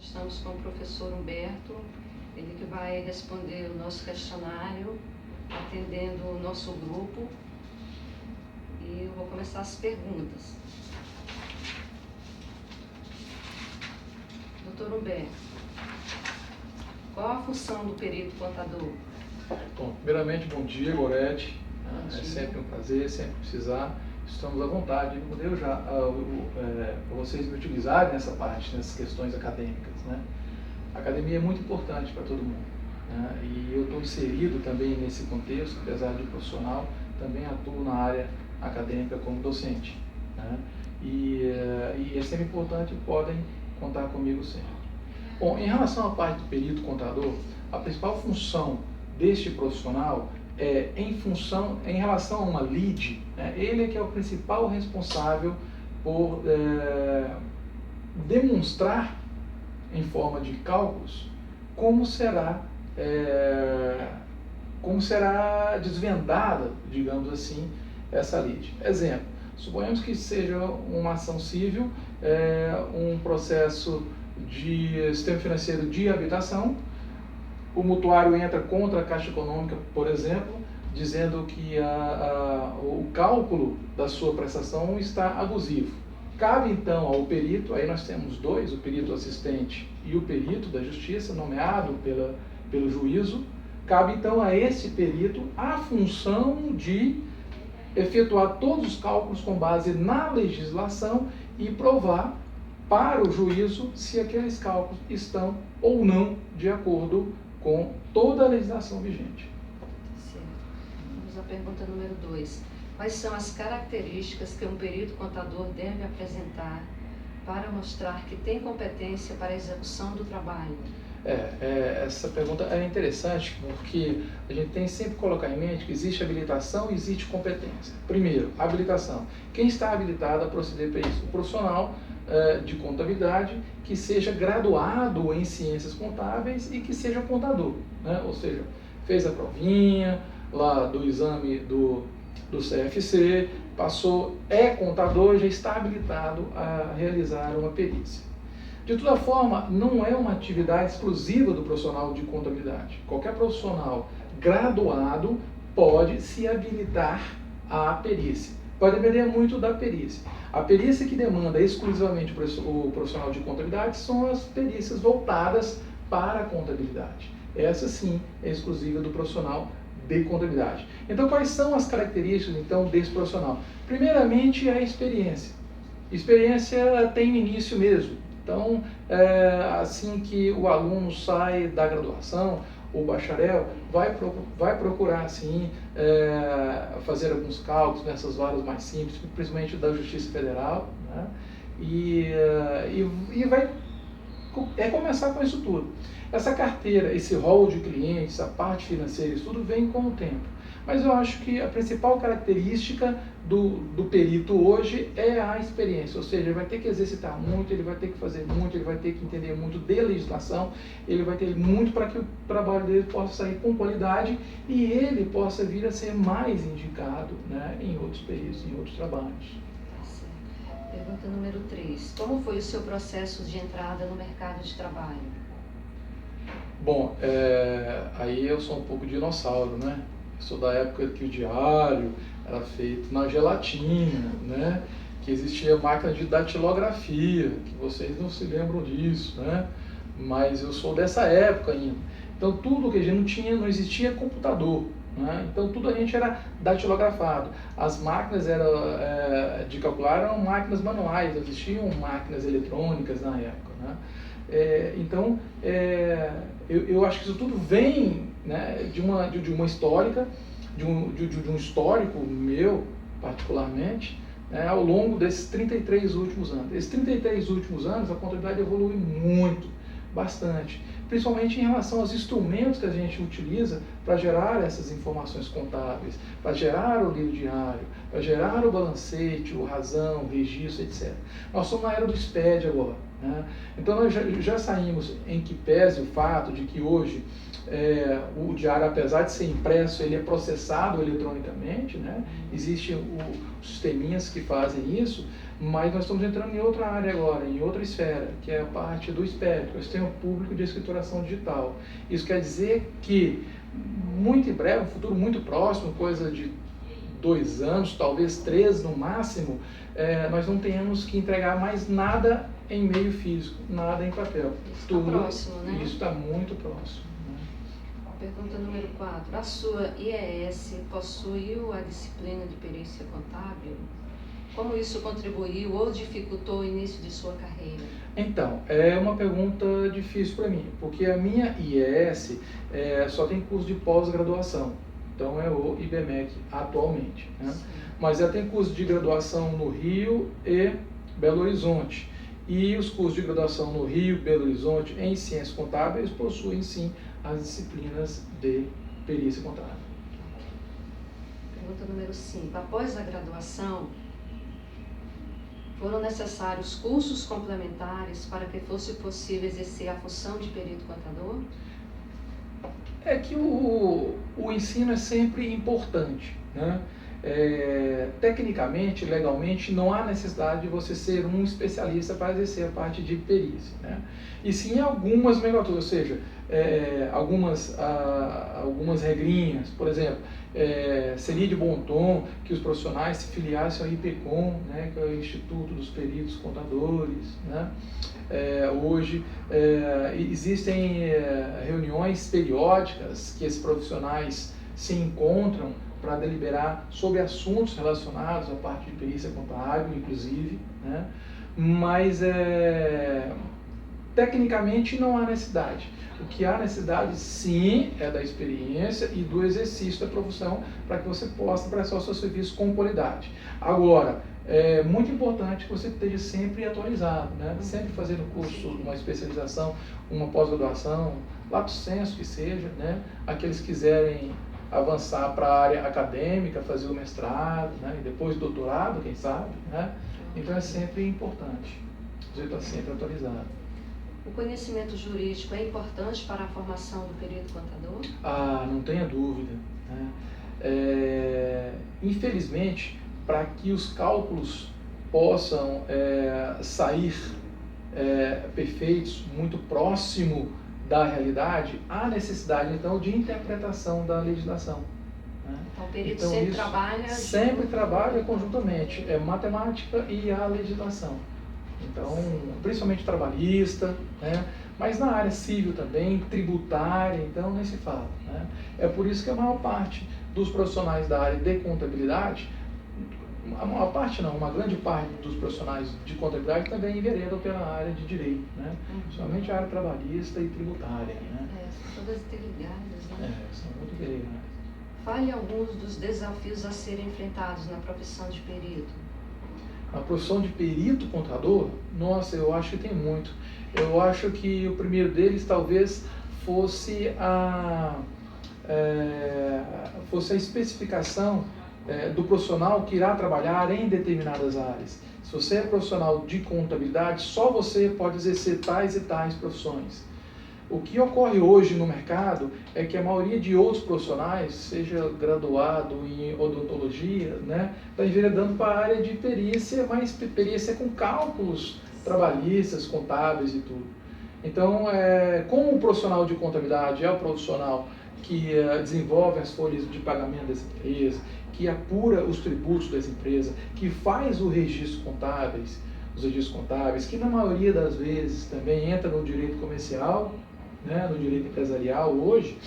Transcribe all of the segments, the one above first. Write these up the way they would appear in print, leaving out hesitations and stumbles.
Estamos com o professor Humberto, ele que vai responder o nosso questionário, atendendo o nosso grupo. E eu vou começar as perguntas. Doutor Humberto, qual a função do perito contador? Bom, primeiramente, bom dia, Gorete. Bom dia. É sempre um prazer, sempre precisar. Estamos à vontade. Eu já, para vocês me utilizarem nessa parte, nessas questões acadêmicas, né? A academia é muito importante para todo mundo, né? E eu estou inserido também nesse contexto, apesar de profissional, também atuo na área acadêmica como docente, né? E é sempre importante, podem contar comigo sempre. Bom, em relação à parte do perito contador, a principal função deste profissional é em relação a uma lead, né, ele é que é o principal responsável por demonstrar em forma de cálculos como será desvendada, digamos assim, essa lead. Exemplo, suponhamos que seja uma ação civil, um processo de sistema financeiro de habitação. O mutuário entra contra a Caixa Econômica, por exemplo, dizendo que o cálculo da sua prestação está abusivo. Cabe então ao perito, aí nós temos dois, o perito assistente e o perito da Justiça, nomeado pelo juízo. Cabe então a esse perito a função de efetuar todos os cálculos com base na legislação e provar para o juízo se aqueles cálculos estão ou não de acordo com toda a legislação vigente. Certo. Vamos à pergunta número 2. Quais são as características que um perito contador deve apresentar para mostrar que tem competência para a execução do trabalho? Essa pergunta é interessante porque a gente tem sempre que colocar em mente que existe habilitação e existe competência. Primeiro, habilitação. Quem está habilitado a proceder para isso? O profissional de contabilidade que seja graduado em ciências contábeis e que seja contador, né? Ou seja, fez a provinha lá do exame do CFC, passou, é contador, já está habilitado a realizar uma perícia. De toda forma, não é uma atividade exclusiva do profissional de contabilidade. Qualquer profissional graduado pode se habilitar à perícia. Vai depender muito da perícia. A perícia que demanda exclusivamente o profissional de contabilidade são as perícias voltadas para a contabilidade. Essa sim é exclusiva do profissional de contabilidade. Então, quais são as características então desse profissional? Primeiramente, a experiência. Experiência tem início mesmo. Então, assim que o aluno sai da graduação, o bacharel vai procurar, assim, fazer alguns cálculos nessas varas mais simples, principalmente da Justiça Federal, né? E vai começar com isso tudo. Essa carteira, esse rol de clientes, a parte financeira, isso tudo vem com o tempo. Mas eu acho que a principal característica do perito hoje é a experiência, ou seja, ele vai ter que exercitar muito, ele vai ter que fazer muito, ele vai ter que entender muito de legislação, ele vai ter muito para que o trabalho dele possa sair com qualidade e ele possa vir a ser mais indicado, né, em outros peritos, em outros trabalhos. Pergunta número 3. Como foi o seu processo de entrada no mercado de trabalho? Bom, aí eu sou um pouco dinossauro, né? Eu sou da época que o diário era feito na gelatina, né? Que existia máquina de datilografia, que vocês não se lembram disso, né? Mas eu sou dessa época ainda. Então tudo que a gente não existia computador, né? Então tudo a gente era datilografado. As máquinas de calcular eram máquinas manuais, não existiam máquinas eletrônicas na época, né? Então, eu acho que isso tudo vem, né, de uma histórica, de um histórico meu, particularmente, né, ao longo desses 33 últimos anos. Esses 33 últimos anos, a contabilidade evolui muito, bastante, principalmente em relação aos instrumentos que a gente utiliza para gerar essas informações contábeis, para gerar o livro diário, para gerar o balancete, o razão, o registro, etc. Nós somos na era do SPED agora, né? Então nós já saímos em que pese o fato de que hoje o diário, apesar de ser impresso, ele é processado eletronicamente, né? Existem os sisteminhas que fazem isso. Mas nós estamos entrando em outra área agora, em outra esfera, que é a parte do SPED, que é o Sistema Público de Escrituração Digital. Isso quer dizer que, muito em breve, um futuro muito próximo, coisa de 2 anos, talvez 3 no máximo, nós não tenhamos que entregar mais nada em meio físico, nada em papel. Isso está próximo, né? Isso está muito próximo. Né? Pergunta número 4. A sua IES possuiu a disciplina de perícia contábil? Como isso contribuiu ou dificultou o início de sua carreira? Então, é uma pergunta difícil para mim, porque a minha IES só tem curso de pós-graduação, então é o IBMEC atualmente. Né? Mas ela tem curso de graduação no Rio e Belo Horizonte. E os cursos de graduação no Rio e Belo Horizonte em Ciências Contábeis possuem sim as disciplinas de perícia contábil. Pergunta número 5. Após a graduação, foram necessários cursos complementares para que fosse possível exercer a função de perito contador? É que o ensino é sempre importante, né? Tecnicamente, legalmente, não há necessidade de você ser um especialista para exercer a parte de perícia, né? E sim algumas nomenclaturas, ou seja, algumas regrinhas. Por exemplo, seria de bom tom que os profissionais se filiassem ao IPCOM, né, que é o Instituto dos Peritos Contadores, né? Hoje existem reuniões periódicas que esses profissionais se encontram para deliberar sobre assuntos relacionados à parte de perícia contábil, inclusive, né? Mas tecnicamente não há necessidade. O que há necessidade, sim, é da experiência e do exercício da profissão para que você possa prestar o seu serviço com qualidade. Agora, é muito importante que você esteja sempre atualizado, né? Sempre fazendo curso, uma especialização, uma pós-graduação, lato sensu que seja, né? Aqueles que quiserem avançar para a área acadêmica, fazer o mestrado, né? E depois o doutorado, quem sabe, né? Então é sempre importante você estar sempre atualizado. O conhecimento jurídico é importante para a formação do perito contador? Ah, não tenha dúvida, né? Infelizmente, para que os cálculos possam sair perfeitos, muito próximo da realidade, há necessidade, então, de interpretação da legislação. Né? Então, o perito então, sempre trabalha conjuntamente, matemática e a legislação. Então, principalmente trabalhista, né? Mas na área civil também, tributária, então nem se fala. Né? É por isso que a maior parte dos profissionais da área de contabilidade, uma grande parte dos profissionais de contabilidade também enveredam pela área de direito, né? Principalmente a área trabalhista e tributária. Né? São todas interligadas, né? São muito interligadas. Fale alguns dos desafios a serem enfrentados na profissão de perito. A profissão de perito contador, nossa, eu acho que tem muito. Eu acho que o primeiro deles talvez fosse a especificação do profissional que irá trabalhar em determinadas áreas. Se você é profissional de contabilidade, só você pode exercer tais e tais profissões. O que ocorre hoje no mercado é que a maioria de outros profissionais, seja graduado em odontologia, né, está enveredando para a área de perícia, mas perícia com cálculos trabalhistas, contábeis e tudo. Então, como o profissional de contabilidade é o profissional que desenvolve as folhas de pagamento das empresas, que apura os tributos das empresas, que faz os registros contábeis, que na maioria das vezes também entra no direito comercial, né, no direito empresarial hoje,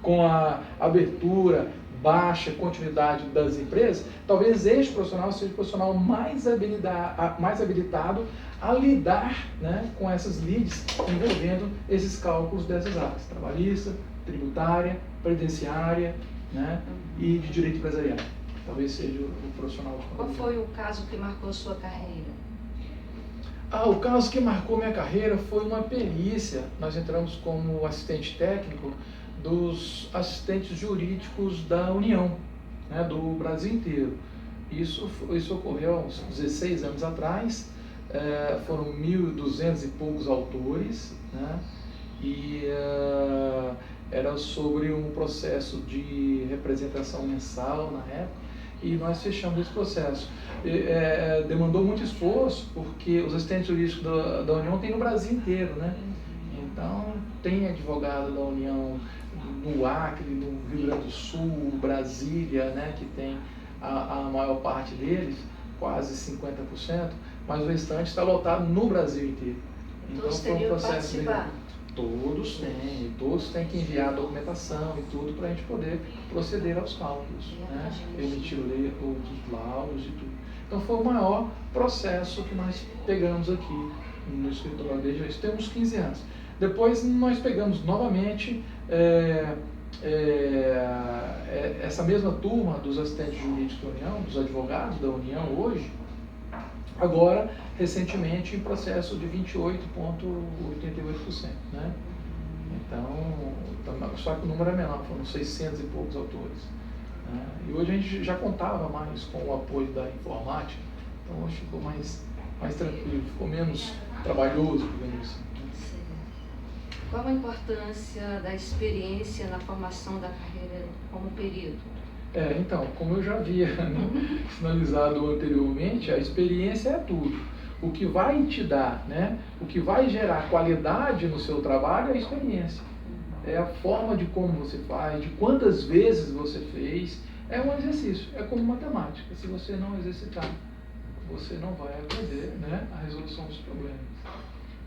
com a abertura, baixa, continuidade das empresas, talvez este profissional seja o profissional mais habilitado a lidar, né, com essas leads envolvendo esses cálculos dessas áreas, trabalhista, tributária, previdenciária, né, e de direito empresarial. Talvez seja o profissional. Qual foi o caso que marcou sua carreira? O caso que marcou minha carreira foi uma perícia. Nós entramos como assistente técnico dos assistentes jurídicos da União, né, do Brasil inteiro. Isso ocorreu há uns 16 anos atrás. Foram 1.200 e poucos autores, né, e era sobre um processo de representação mensal na época. e nós fechamos esse processo. Demandou muito esforço, porque os assistentes jurídicos da União tem no Brasil inteiro, né? Então, tem advogado da União no Acre, no Rio Grande do Sul, Brasília, né, que tem a maior parte deles, quase 50%, mas o restante está lotado no Brasil inteiro. Então, foi um processo legal. Todos têm que enviar a documentação e tudo para a gente poder proceder aos cálculos, né? Emitir os laudos e tudo. Então foi o maior processo que nós pegamos aqui no escritório desde isso. Temos 15 anos. Depois nós pegamos novamente essa mesma turma dos assistentes jurídicos da União, dos advogados da União hoje, agora recentemente em processo de 28,88%, né? Então, só que o número é menor, foram 600 e poucos autores, né? E hoje a gente já contava mais com o apoio da informática, então hoje ficou mais tranquilo, ficou menos trabalhoso, digamos assim. Qual a importância da experiência na formação da carreira como perito? Então, como eu já havia sinalizado anteriormente, a experiência é tudo. O que vai te dar, né? O que vai gerar qualidade no seu trabalho é a experiência. É a forma de como você faz, de quantas vezes você fez. É um exercício, é como matemática. Se você não exercitar, você não vai aprender, né, a resolução dos problemas.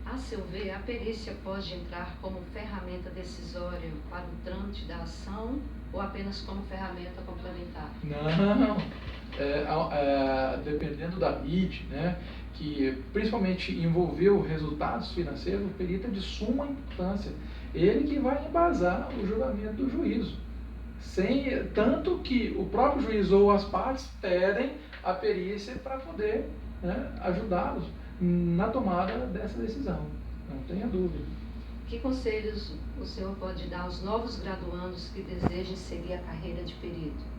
A seu ver, a perícia pode entrar como ferramenta decisória para o trâmite da ação ou apenas como ferramenta complementar? Não. Dependendo da BID, né, que principalmente envolveu resultados financeiros, o perito é de suma importância. Ele que vai embasar o julgamento do juízo. Tanto que o próprio juiz ou as partes pedem a perícia para poder, né, ajudá-los na tomada dessa decisão. Não tenha dúvida. Que conselhos o senhor pode dar aos novos graduandos que desejem seguir a carreira de perito?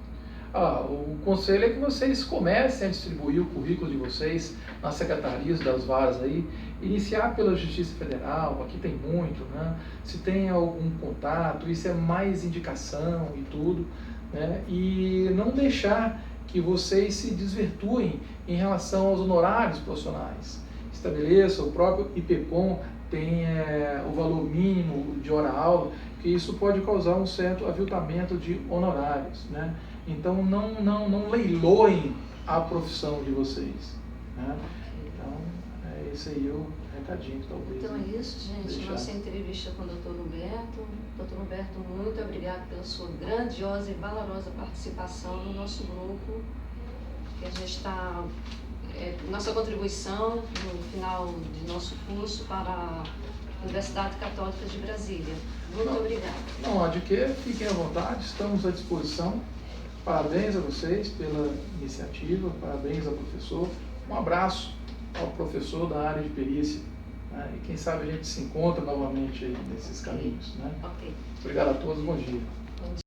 O conselho é que vocês comecem a distribuir o currículo de vocês nas secretarias das varas aí, iniciar pela Justiça Federal, aqui tem muito, né? Se tem algum contato, isso é mais indicação e tudo, né? E não deixar que vocês se desvirtuem em relação aos honorários profissionais. Estabeleça, o próprio IPCOM tem o valor mínimo de hora-aula, que isso pode causar um certo aviltamento de honorários, né? Então não leiloem a profissão de vocês, né? Então esse aí é o recadinho, talvez. Então é isso, gente, nossa entrevista com o Dr. Humberto. Dr. Humberto, muito obrigado pela sua grandiosa e valorosa participação no nosso grupo, que a gente está, nossa contribuição no final de nosso curso para a Universidade Católica de Brasília. Muito obrigada. Não, de que fiquem à vontade, estamos à disposição. Parabéns a vocês pela iniciativa, parabéns ao professor. Um abraço ao professor da área de perícia, né? E quem sabe a gente se encontra novamente aí nesses caminhos, né? Ok. Obrigado a todos, bom dia.